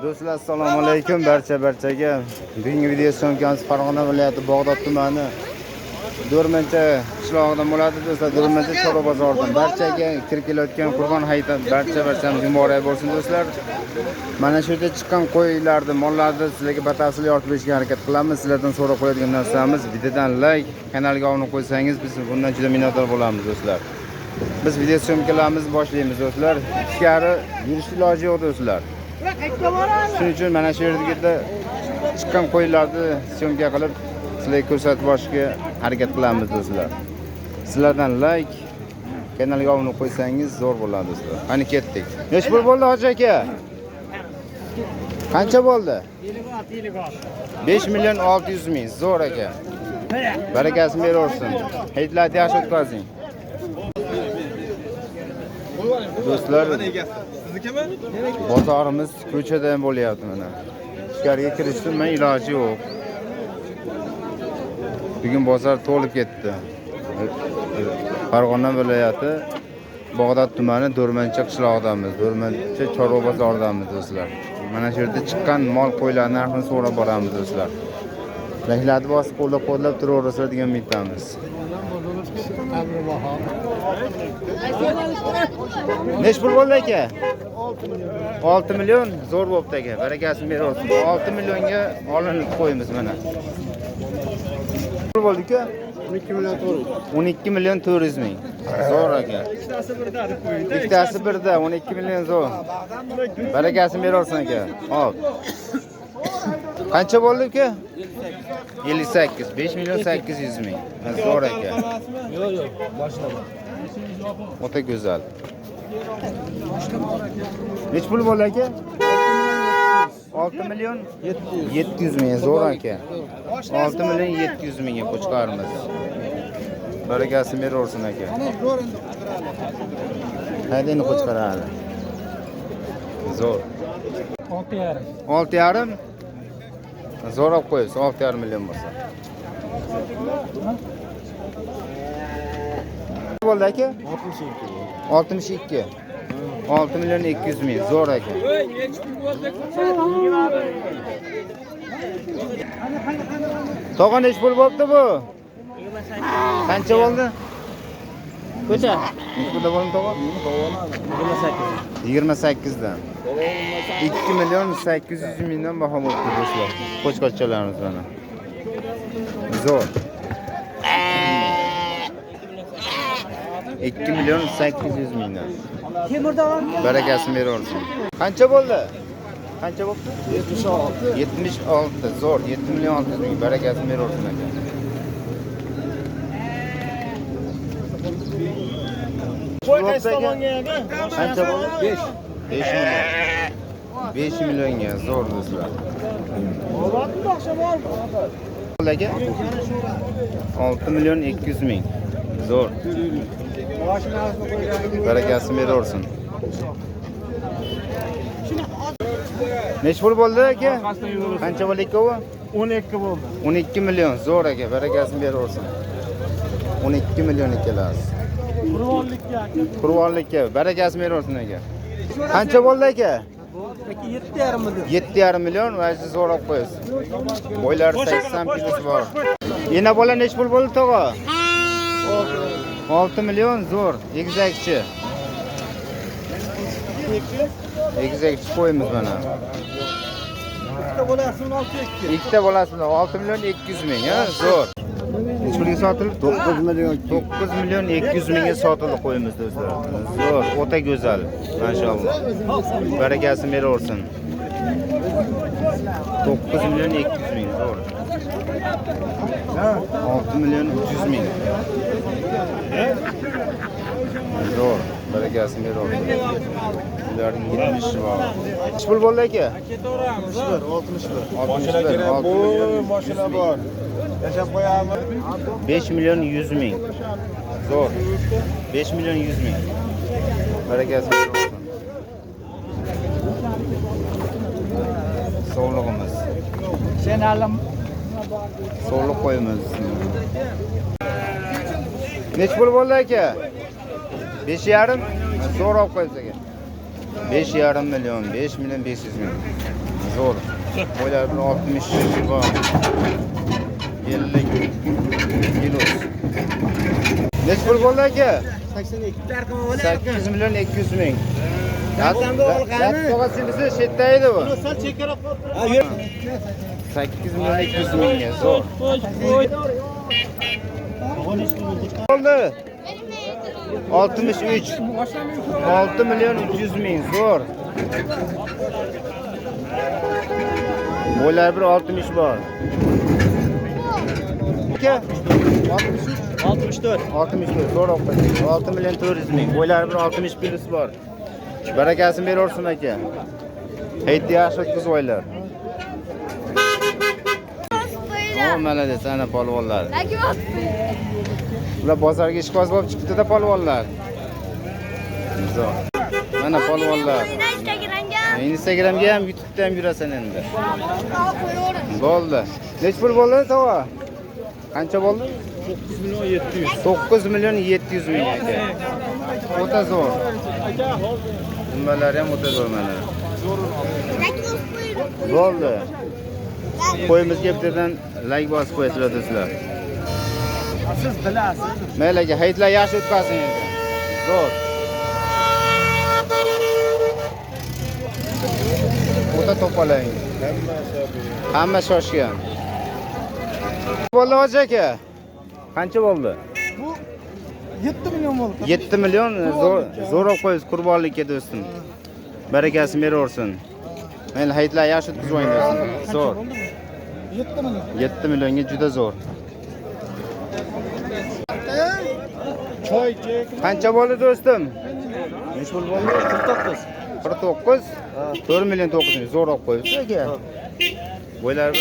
Do'stlar, assalomu alaykum barchaga. Bugungi video syomkamiz Farg'ona viloyati Bog'dod tumani Do'rmancha qishlog'idan bo'ladi do'stlar. Do'rmancha Chorva bozoridan barchaga kirib kelayotgan Qurbon hayiti barchamizga muborak bo'lsin do'stlar. Mana shu yerda chiqqan qo'ylarni, mollarni sizlarga batafsil yoritib berishga harakat qilamiz. Sizlardan so'rab qo'yadigan narsamiz videodan like, kanalga obuna qo'ysangiz biz bundan juda minnatdor bo'lamiz do'stlar. Biz video syomkalarimizni boshlaymiz do'stlar. Ichkari yurish iloji yo'q do'stlar. Shuning uchun mana shu yerda chiqqan qo'ylarni syomka qilib sizlarga ko'rsatib borishga harakat qilamiz do'stlar. Sizlardan like, kanalga obuna qo'ysangiz zo'r bo'ladi do'stlar. Qani ketdik. Nech pul bo'ldi hoji aka? Qancha bo'ldi? 5 million 600 ming. Zo'r aka. Barakasini beraversin. Hayitlarni yaxshi o'tkazing. Do'stlar, bozorimiz ko'chada ham bo'lyapti mana. Ichkariga kirishdim, men iloji yo'q. Bugun bozor to'lib ketdi. Farg'ona viloyati Bog'dod tumani Do'rmancha qishlog'idamiz. Do'rmancha Chorva bozoridamiz do'stlar. Mana shu yerda chiqqan mol qo'ylar narxini so'rab boramiz do'stlar. Rahlarni bosib qo'llab turaverasizlar degan umiddamiz. Nech pul bo'ldi aka? 6 million zo'r bo'pti aka. Barakasini beraversin. 6 millionga olinib qo'yimiz mana. Pul bo'ldi aka? 12 million 400 ming. Zo'r aka. Ikkitasi birda 12 million zo'r. Barakasini beraversin aka. Hop. Qancha bo'ldi aka? 58. 5 million 800 ming. Zo'r aka. Yo'q, boshlama. O'ta go'zal. Nech pul bo'ldi aka? 6 million 700 ming. Zo'r aka. 6 million 700 mingga qo'chqarimiz. Barakasini beraversin aka. Haydani qo'chqaradi. Zo'r. 6,5. Zo'r olib qo'yasiz, 6,5 million bo'lsa. Bo'ldi aka? 62. 6 million 200 ming. Zo'r aka. Tog'a nech pul bo'pti bu? Qancha bo'ldi? Ko'cha. Nech pulda bo'ldi tog'a? 28 dan. 2 million 800 mingdan baho bo'ldi do'stlar. Qo'chqorchalarimiz mana. Zo'r. 2 million 800 mingdan. Barakasini beraversin. Qancha bo'ldi? Qancha bo'pti? 76. 76. Zo'r. 7 million 600 ming. Barakasini beraversin aka. Qancha bo'ldi? 5 million. 5 millionga zo'r do'stlar. Aka 6 million 200 ming. Zo'r. Barakasini beraversin. Nech pul bo'ldi aka? Qancha bo'ldi aka bu? 12 bo'ldi. 12 million. Zo'r aka. Barakasini beraversin. 12 million ekalasiz. Qurvonlikka barakasini beraversin aka. Qancha bo'ldi aka? 7,5 million. 7,5 million va siz so'rab qo'yasiz. Qo'ylar 80 kilosi bor. Yana bola nech pul bo'ldi tog'a? 6 million zo'r. Egizakchi. Egizakchi qo'yimiz mana. Ikkita bo'lasini 6 million 200 ming, ha? Zo'r. Nech pulga sotildi? 9 million 200 mingga sotildi qo'yimiz do'stlar. Zo'r, o'ta go'zal. Mashalloh. Barakasini beraversin. 9 million 200 ming zo'r. 6 million 300 ming. Zo'r. Barakasini beraversin. Ularning 70 bor. Nech pul bo'ldi aka? 61. Mashina bor. Yashab qo'yamiz. 5 million 100 ming. Zo'r. 5 million 100 ming. Barakasini beraversin. Sog'lig'imiz. Senalim. Sog'liq qo'yimiz. Nech pul bo'ldi aka? 5,5. Zo'r olib qo'yasiz aka. 5,5 milyon, 5 milyon 500 ming. Zo'r. Boylar 60 bor. 50 kilo. Necha pul bo'ldi aka? 8 milyon 200 ming. Tog'asi shetda edi bu. 8 milyon 200 mingga zo'r. Oldu. 63. 6 milyon 300 ming zo'r. Boylar 60 bor. 64 zo'r o'qdi. 6 milyon 400 ming. Boylar 60 kilosi bor. Barakasini berorsin aka. Hayit yaxshi o'tkazvoylar. Malades ana polvonlar. Ular bozorga ishqoz bo'lib chiqdi-da polvonlar. Zo'r. Mana polvonlar. Instagramga ham, YouTube'da ham yurasan endi. Bo'ldi. Nech pul bo'ldi tova? Qancha bo'ldi? 9 milyon 700 ming aka. O'ta zo'r. Nimalar ham o'ta zo'r mana. Bo'ldi. Qo'yimizga bittadan like bosib qo'yasizlar do'stlar. Siz bilasiz. Mayli aka, hayitlar yaxshi o'tkazsin endi. Zo'r. O'ta to'palang. Hamma shoshgan. Bo'ldi hoji aka. Qancha bo'ldi? Bu 7 milyon bo'ldi. 7 milyon zo'r olib qo'ysiz qurbonlikka do'stim. Barakasini beraversin. Mayli hayitlar yaxshi o'tkazvoying do'stim. Zo'r. 7 milyon. 7 milyonga juda zo'r. Choy chek. Qancha bo'ldi do'stim? Nech pul bo'ldi? 49. 49. 4 milyon 900 ming zo'r olib qo'yibsiz aka. Bo'ylar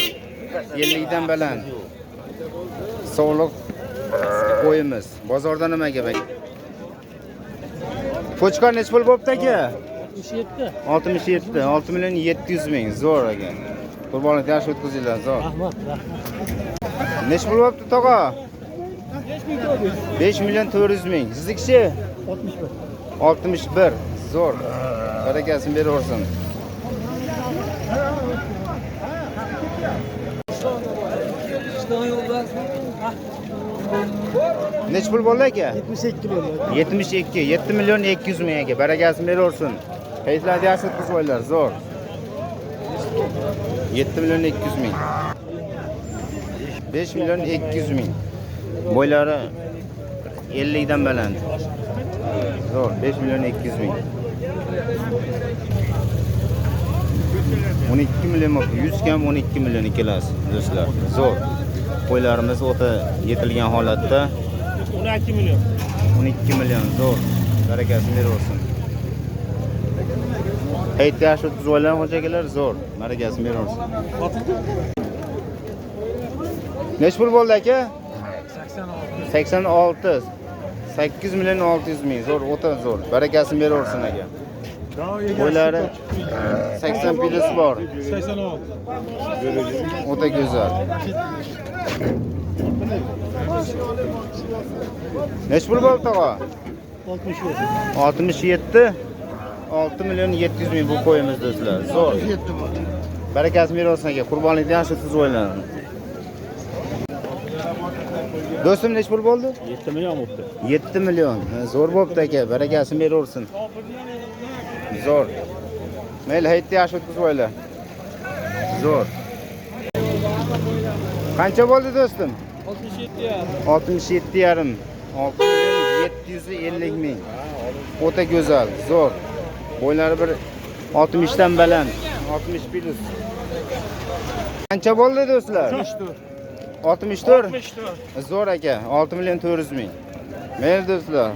50 dan baland. Sog'liq qo'yimiz. Bozorda nima gap aka? Qo'chqor nech pul bo'pti aka? 67. 6 milyon 700 ming zo'r aka. Qurbonlik yaxshi o'tkazinglar, zo'r. Rahmat. Nech pul bo'pti tog'a? 5 milyon 400 ming. Siznikichi? 61. Zo'r. Barakasini beraversin. Nech pul bo'ldi aka? 72 bo'ldi. 72. 7 milyon 200 ming aka. Barakasini beraversin. Hayitlarni yaxshi o'tkazvoylar, zo'r. 7 milyon 200 ming. 5 milyon 200 ming. Boylari 50 dan baland. Zo'r, 5 milyon 200 ming. 12 milyon, 100 kam 12 milyon ikkalasi do'stlar. Zo'r. Qo'ylarimiz o'ta yetilgan holatda. 12 milyon. 12 milyon zo'r. Barakasini beraversin. Hayit yaxshi o'tkazvoylar hoji akalar, zo'r. Barakasini beraversin. Nech pul bo'ldi aka? 86. 8 milyon 600 ming. Zo'r, o'ta zo'r. Barakasini beraversin aka. Qo'ylari 80 pilosi bor. 86. O'ta go'zal. Nech pul bo'ldi tog'a? 67. 6 milyon 700 ming bu qo'yimiz do'stlar. Zo'r. Barakasini beraversin aka. Qurbonlikni yaxshi tuzvoylar. Do'stim nech pul bo'ldi? 7 milyon bo'ldi. 7 milyon. Zo'r bo'pti aka. Barakasini beraversin. Zo'r. Mayli hayitni yaxshi o'tkazvoylar. Zo'r. Qancha bo'ldi do'stim? 67,5. 6 milyon 750 ming. O'ta go'zal, zo'r. Bo'ylari bir 60 dan baland, 60 plus. Qancha bo'ldi do'stlar? 64. Zo'r aka, 6 milyon 400 ming. Mayli do'stlar.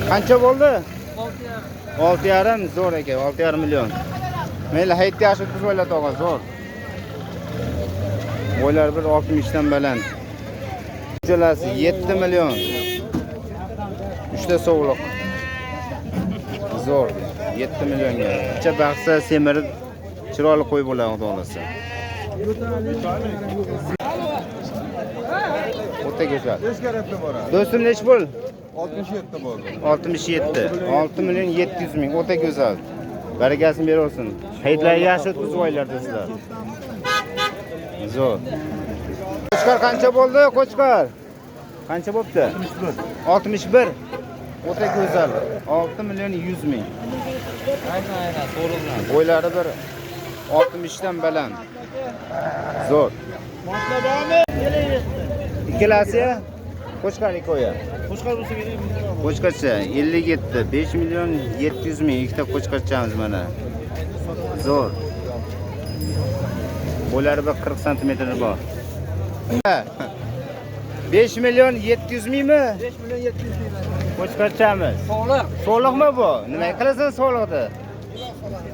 Qancha bo'ldi? 6,5. Zo'r aka, 6,5 milyon. Mayli hayitni yaxshi o'tkazvoylar tog'a, zo'r. Bo'ylar bir 60 dan baland. Uchalasi 7 milyon. 3 ta sovuliq. Zo'r. 7 millionga. Icha baqsa semirib chiroyli qo'y bo'ladi, xudo xolasa. o'ta go'zal. Tezkarabda boradi. Do'stim nech pul? 67 bo'ldi. 67. 6 million 700 ming. O'ta go'zal. Barakasini beraversin. Hayitlar yaxshi o'tkazvoylar do'stlar. Zo'r. Qo'chqor qancha bo'ldi? Qo'chqor. Qancha bo'pti? 61. O'ta go'zal. 6 million 100 ming. Aynan, so'rig'dan. Bo'ylari bir 60 dan baland. Zo'r. Ikkalasi Qo'chqor ikoya. Qo'chqor bo'lsa kerak. Qo'chqorcha 57, 5 million 700 ming. Ikkita qo'chqorchamiz mana. Zo'r. Bo'ylari bir 40 sm bor. 5 million 700 mingmi? 5 million 700 ming. Qo'chqorchamiz. Sog'liq. So'liqmi bu? Nima qilasan so'liqni?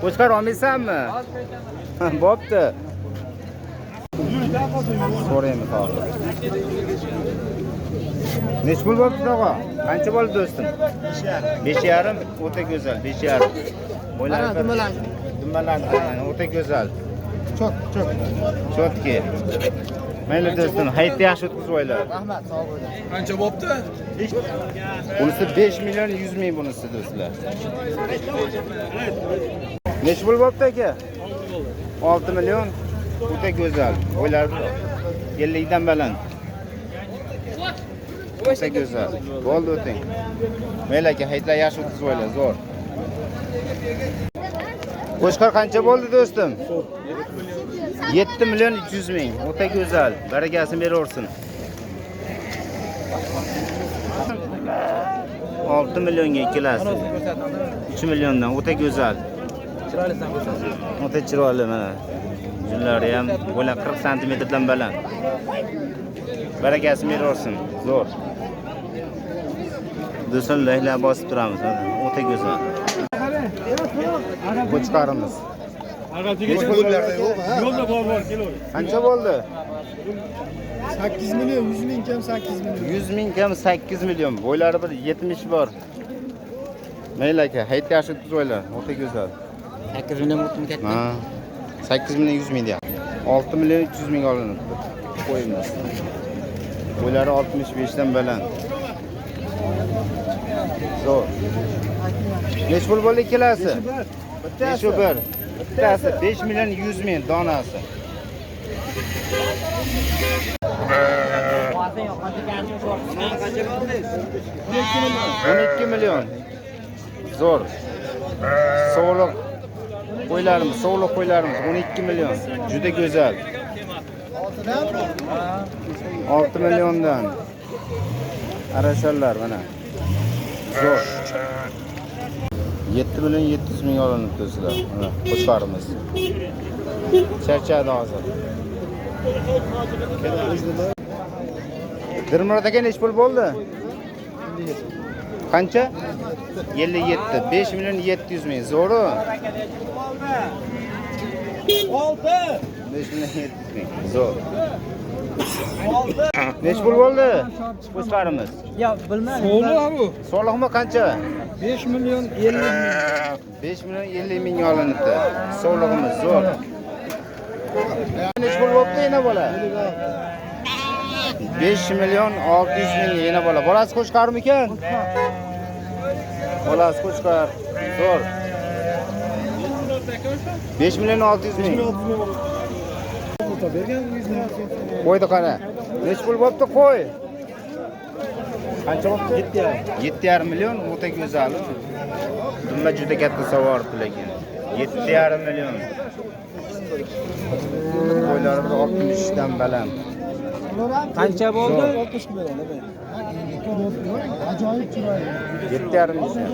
Qo'chqor olmaysanmi? Bo'pti. So'raymiz hozir. Nech pul bo'pti tog'a? Qancha bo'ldi do'stim? 5,5. O'ta go'zal, 5,5. Bo'ylari dumalandi. O'ta go'zal. Chotki. Mayli do'stim, hayitni yaxshi o'tkazvoylar. Rahmat, sog' bo'ling. Qancha bo'pti? Bunisi 5 million 100 ming bunisi do'stlar. Nech pul bo'pti aka? 6 million. O'ta go'zal. Bo'ylari 50 dan baland. O'ta go'zal. Bo'ldi o'ting. Mayli aka, hayitlar yaxshi o'tkazvoylar, zo'r. Qo'chqor qancha bo'ldi do'stim? 7 million 300 ming. O'ta go'zal. Barakasini beraversin. 6 millionga ikkalasi. 3 milliondan o'ta go'zal. Chiroylisan ko'rsat. O'ta chiroyli mana. Junlari ham bo'la 40 sm dan baland. Barakasini beraversin. Zo'r. Do'stlar layla bosib turamiz. O'ta go'zal. Qo'chqorimiz. Yo'lda bor, kelaver. Qancha bo'ldi? 8 million, 100 ming kam 8 million. 100 ming kam 8 million. Bo'ylari bir 70 bor. Mayli aka, hayit yaxshi o'tkazvoylar. O'ta go'zal. 8 million bo'ptimi katta? Ha. 8 million 100 ming deyapti. 6 million 300 ming olinibdi. Qo'yimiz. Bo'ylari 65 dan baland. Zo'r. Nech pul bo'ldi ikkalasi? Bittasi. Bittasi 5 million 100 ming donasi. Qancha bo'ldi? 12 million. Zo'r. So'liq qo'ylarimiz, 12 million. Juda go'zal. 6 milliondan. Arashallar mana. Zo'r. 7 million 700 ming olinibdi do'stlar. Mana qo'chqorimiz. Charchadi hozir. Dirmurod aka nech pul bo'ldi? Qancha? 57. 5 million 700 ming. Zo'ru. 5 million 700 ming. Zo'r. Nech pul bo'ldi? Qo'chqorimiz. Ya bilmadim. So'liq bu. So'liqmi qancha? 5 million 50 ming. 5 million 50 ming olinibdi. So'lig'imiz zo'r. Nech pul bo'libdi yana bola? 5 million 600 ming yana bola. Bolasi qo'chqormikan? Bolasi qo'chqor. Zo'r. 5 million 600 ming. Qo'ydi qara. Nech pul bo'libdi qo'y? Qancha bo'libdi? 7,5 million. O'ta go'zal. Dumma juda katta savoribdi lekin. 7,5 million. Qo'ylari 60 dan baland. Qancha bo'ldi? 60 million. Ajoyib chiroyli. 7,5 million.